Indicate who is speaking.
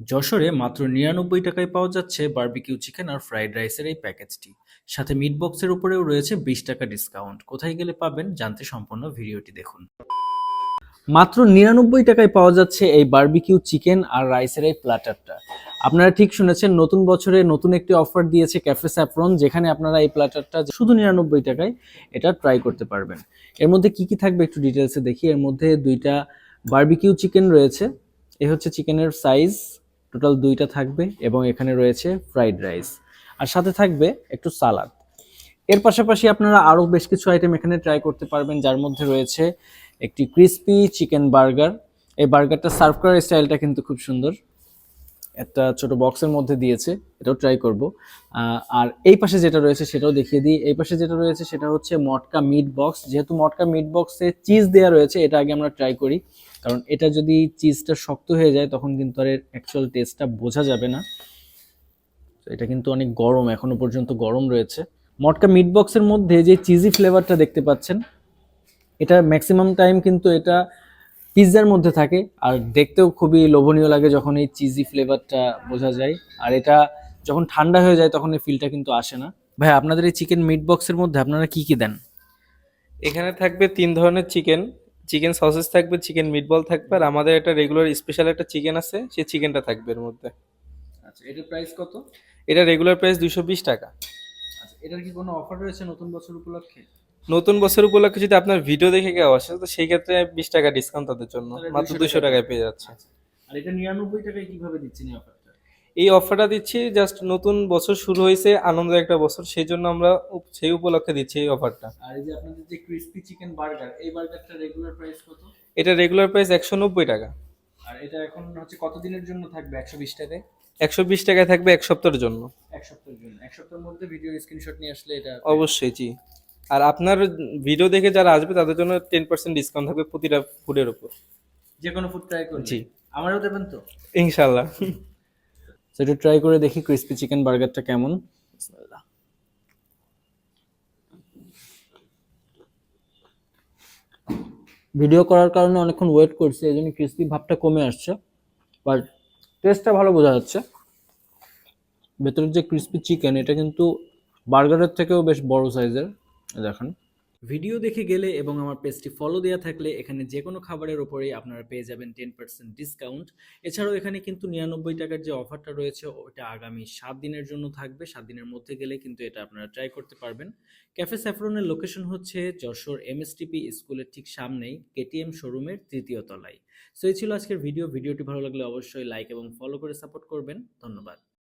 Speaker 1: যশোরে মাত্র ৯৯ টাকায় পাওয়া যাচ্ছে বারবিকিউ চিকেন আর ফ্রাইড রাইসের এই প্যাকেজটি। সাথে মিট বক্সের উপরেও রয়েছে ২০ টাকা ডিসকাউন্ট। কোথায় গেলে পাবেন জানতে সম্পূর্ণ ভিডিওটি দেখুন। মাত্র ৯৯ টাকায় পাওয়া যাচ্ছে এই বারবিকিউ চিকেন আর রাইসের এই প্ল্যাটারটা। আপনারা ঠিক শুনেছেন, নতুন বছরে নতুন একটি অফার দিয়েছে ক্যাফে স্যাফরন, যেখানে আপনারা এই প্ল্যাটারটা শুধু ৯৯ টাকায় এটা ট্রাই করতে পারবেন। এর মধ্যে কি কি থাকবে একটু ডিটেলসে দেখি। এর মধ্যে ২টা বারবিকিউ চিকেন রয়েছে, এ হচ্ছে চিকেনের সাইজ, টোটাল ২টা থাকবে, এবং এখানে রয়েছে ফ্রাইড রাইস, আর সাথে থাকবে একটু সালাদ। এর পাশাপাশি আপনারা আরও বেশ কিছু আইটেম এখানে ট্রাই করতে পারবেন, যার মধ্যে রয়েছে একটি ক্রিস্পি চিকেন বার্গার। এই বার্গারটা সার্ভ করার স্টাইলটা কিন্তু খুব সুন্দর, একটা ছোট বক্সের মধ্যে দিয়েছে, এটাও ট্রাই করব। আর এই পাশে যেটা রয়েছে সেটাও দেখিয়ে দিই। এই পাশে যেটা রয়েছে সেটা হচ্ছে মটকা মিট বক্স। যেহেতু মটকা মিট বক্সে চিজ দেওয়া রয়েছে, এটা আগে আমরা ট্রাই করি, কারণ এটা যদি চিজটা শক্ত হয়ে যায় তখন কিন্তু আর এর অ্যাকচুয়াল টেস্টটা বোঝা যাবে না। এটা কিন্তু অনেক গরম, এখনো পর্যন্ত গরম রয়েছে। মটকা মিট বক্সের মধ্যে যে চিজি ফ্লেভারটা দেখতে পাচ্ছেন, এটা ম্যাক্সিমাম টাইম কিন্তু এটা পিৎজার মধ্যে থাকে, আর দেখতেও খুবই লোভনীয় লাগে যখন এই চিজি ফ্লেভারটা বোঝা যায়। আর এটা যখন ঠান্ডা হয়ে যায় তখন এই ফিলটা কিন্তু আসে না। ভাই, আপনাদের এই চিকেন মিট বক্সের মধ্যে আপনারা কি কি দেন?
Speaker 2: এখানে থাকবে ৩ ধরনের চিকেন। চিকেন সসেজ থাকবে, চিকেন মিটবল থাকবে, আর আমাদের একটা রেগুলার স্পেশাল একটা চিকেন আছে, সেই চিকেনটা থাকবে এর মধ্যে।
Speaker 1: আচ্ছা, এটার প্রাইস কত?
Speaker 2: এটা রেগুলার প্রাইস ২২০ টাকা।
Speaker 1: আচ্ছা, এটার কি কোনো অফার রয়েছে নতুন বছর উপলক্ষে?
Speaker 2: নতুন বছর উপলক্ষে যদি আপনার ভিডিও দেখে কেউ আসে তো সেই ক্ষেত্রে ২০ টাকা ডিসকাউন্ট তাদের জন্য,
Speaker 1: তাহলে
Speaker 2: মাত্র
Speaker 1: ২০০
Speaker 2: ২০০
Speaker 1: টাকায়
Speaker 2: টাকায়
Speaker 1: পাবেন।
Speaker 2: পেয়ে যাচ্ছে।
Speaker 1: আচ্ছা, আর এটা ৯৯ টাকায় কিভাবে দিচ্ছেন এই অফারটা?
Speaker 2: এই অফারটা দিচ্ছি জাস্ট নতুন বছর শুরু হয়েছে, আনন্দের একটা বছর, সেই জন্য আমরা সেই উপলক্ষে দিচ্ছি এই অফারটা।
Speaker 1: আর এই যে আপনাদের যে ক্রিসপি চিকেন বার্গার, এই বার্গারটা রেগুলার প্রাইস কত?
Speaker 2: এটা রেগুলার প্রাইস ১৯০ টাকা।
Speaker 1: আর এটা এখন হচ্ছে কতদিনের জন্য থাকবে ১২০ টাকায়?
Speaker 2: ১২০ টাকায় থাকবে ১ সপ্তাহের জন্য।
Speaker 1: ১ সপ্তাহের জন্য। ১ সপ্তাহের মধ্যে ভিডিও স্ক্রিনশট নিয়ে আসলে এটা
Speaker 2: অবশ্যই, জি। আর আপনার ভিডিও দেখে যারা আসবে তাদের জন্য 10% ডিসকাউন্ট থাকবে প্রতিটা ফুডের উপর।
Speaker 1: যে কোনো ফুড ট্রাই করলে।
Speaker 2: জি,
Speaker 1: আমারও দেবেন তো?
Speaker 2: ইনশাল্লাহ।
Speaker 1: তো এটা ট্রাই করে দেখি ক্রিসপি চিকেন বার্গারটা কেমন। বিসমিল্লাহ। ভিডিও করার কারণে অনেকক্ষণ ওয়েট করছি, এই জন্য ক্রিসপি ভাবটা কমে আসছে, বাট টেস্টটা ভালো বোঝা যাচ্ছে। ভেতরের যে ক্রিসপি চিকেন, এটা কিন্তু বার্গারের থেকেও বেশ বড় সাইজের। দেখেন, ভিডিও দেখে গেলে এবং আমার পেজটি ফলো দেওয়া থাকলে এখানে যে কোনো খাবারের ওপরেই আপনারা পেয়ে যাবেন 10% ডিসকাউন্ট। এছাড়াও এখানে কিন্তু ৯৯ টাকার যে অফারটা রয়েছে ওটা আগামী ৭ দিনের জন্য থাকবে। ৭ দিনের মধ্যে গেলে কিন্তু এটা আপনারা ট্রাই করতে পারবেন। ক্যাফে স্যাফরনের লোকেশন হচ্ছে যশোর এমএসটিপি স্কুলের ঠিক সামনেই কেটিএম শোরুমের ৩য় তলায়। সো এই ছিল আজকের ভিডিওটি ভালো লাগলে অবশ্যই লাইক এবং ফলো করে সাপোর্ট করবেন। ধন্যবাদ।